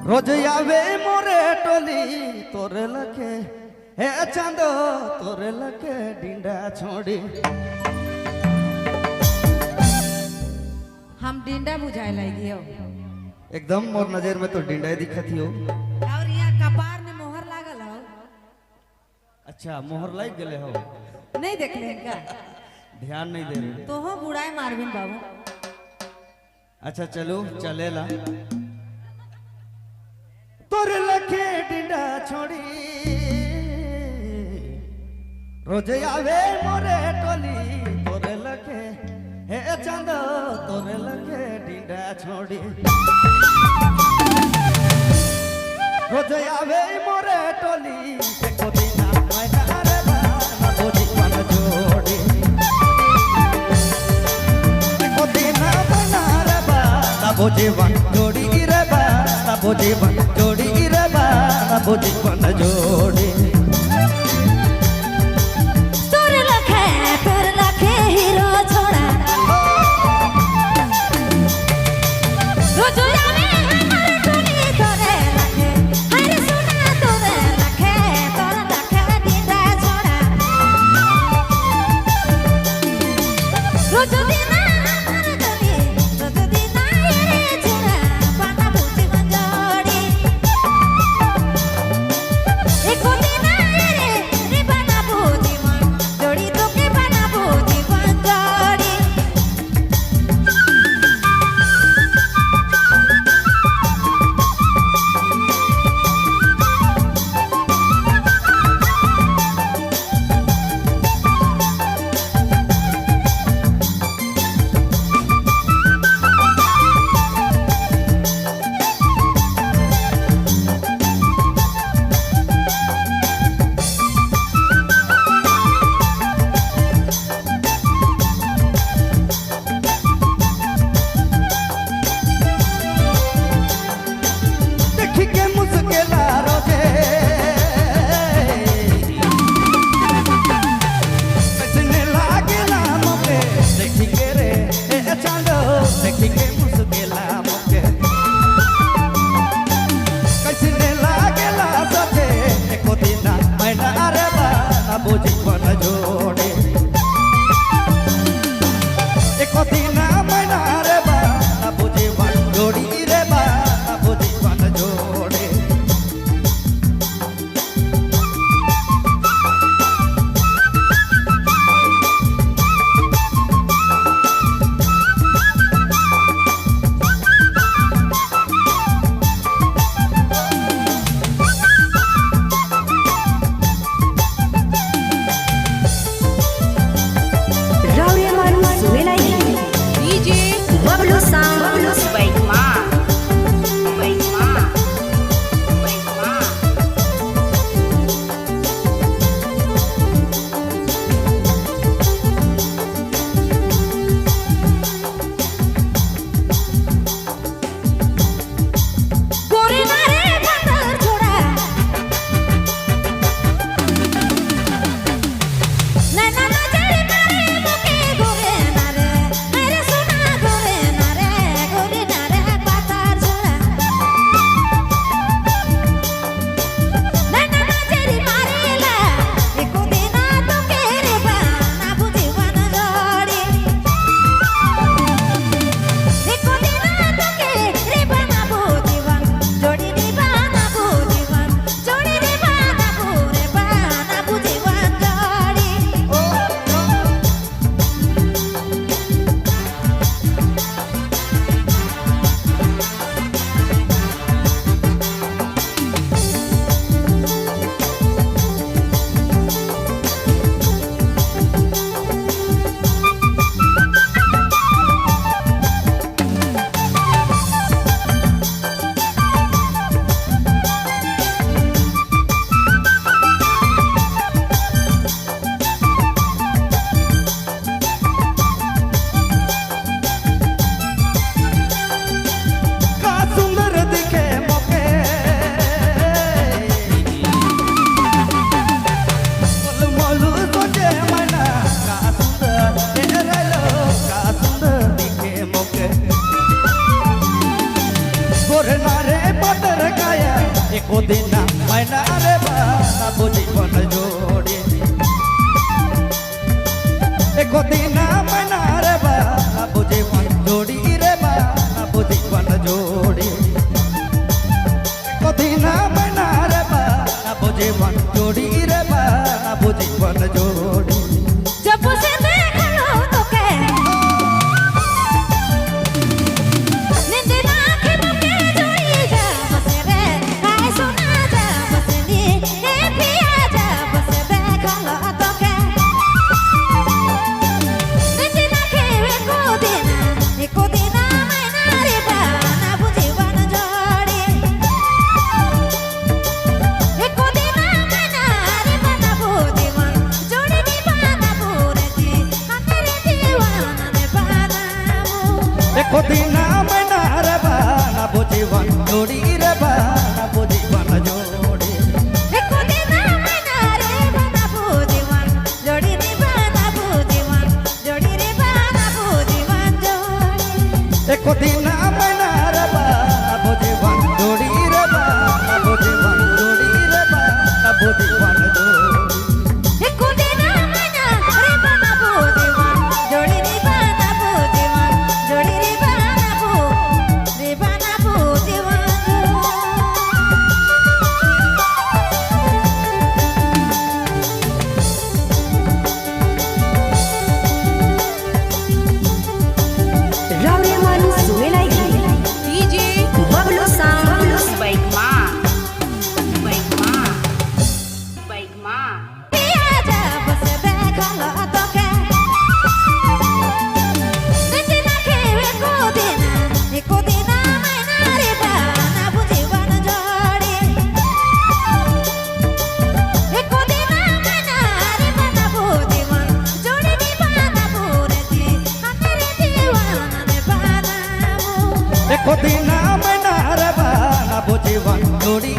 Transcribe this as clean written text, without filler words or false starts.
रोज आवे मोरे टोली तोरे लखे हे चांदो तोरे लखे डिंडा छोड़ी। हम डिंडा बुझाए लगी हो एकदम मोर नजर में तो डिंडा ही दिखती हो। और यहाँ कपार में मोहर लागल हो। अच्छा मोहर लग गए हो? नहीं देख ले का ध्यान नहीं दे रहे तो हो बुढ़ाए मारविन बाबू। अच्छा चलो चलेला तोरे लखे डिंडा छोड़ी रोज आवे मोरे टोली तोरे लखे हे चांदो तोरे लखे डिंडा छोड़ी। रोज आवे मोरे टोली एको दिना मैना रे बाना बोझी मन जोड़ी। एको दिना मैना रे बाना बोझी मन जोड़ी रे बाना बोझी मन जोड़ी रे बाना बोझी मन जोड़ी। तोर लखे हीरो छोड़ा रोज आवे हमारे टोली तोरे लखे हरे सुना तोरे लखे तोर लखे डिंडा छोड़ा रोज दिना हमारे टोली रोज दिना ये छोड़ा पाना पूछी मंजोड़ी एको दिना ये एको दिन मैना रे बाबू जीवन जोड़ी एको दिन मैना रे बाबू जीवन जोड़ी रे बाबू जीवन जोड़ी एको दिन मैना रे बाबू जीवन जोड़ी रे बाबू जीवन जोड़ी जब से देखा लो तो के नींद ना आँखें मुके जोड़ी जा बसे रे आए सुना जा बसे नी ए पिया जा बसे देखा लो तो के नींद ना खेवे एको दिन मैना रे बाना बुझी बन जोड़ी एको दिन मैना रे बाना बुझी बन जोड़ी नी बाना पूरे जी हमारे दीवाना ने बाना एको दिन मैना रे बाबू जीवन जोड़ी रे बाबू जीवन जोड़ी एको दिन मैना रे बाना बुझी बन जोड़ी नी बाना बुझी बन जोड़ी रे बाना बुझी बन जोड़ी एको दिन मैना रे बाबू जीवन जोड़ी रे बाबू जीवन जोड़ी रे बाबू जीवन जोड़ी एको दिन मैना रे बाना बुझी बन जोड़ी नी बाना बुझी बन जोड़ी रे बाना बुझी बन Ramewan suwe lagi. DJ Bablu sound. Baik ma, baik ma, baik ma. पिया जा बस देखा लो तो के नींद ना खेवे एको दिन मैना रे बाना बुझी बन जोड़ी एको दिन मैना रे बाना बुझी बन जोड़ी नी बाना पूरे जी हमारे दीवाना ने बाना एको दिन मैना रे बाबू जीवन जोड़ी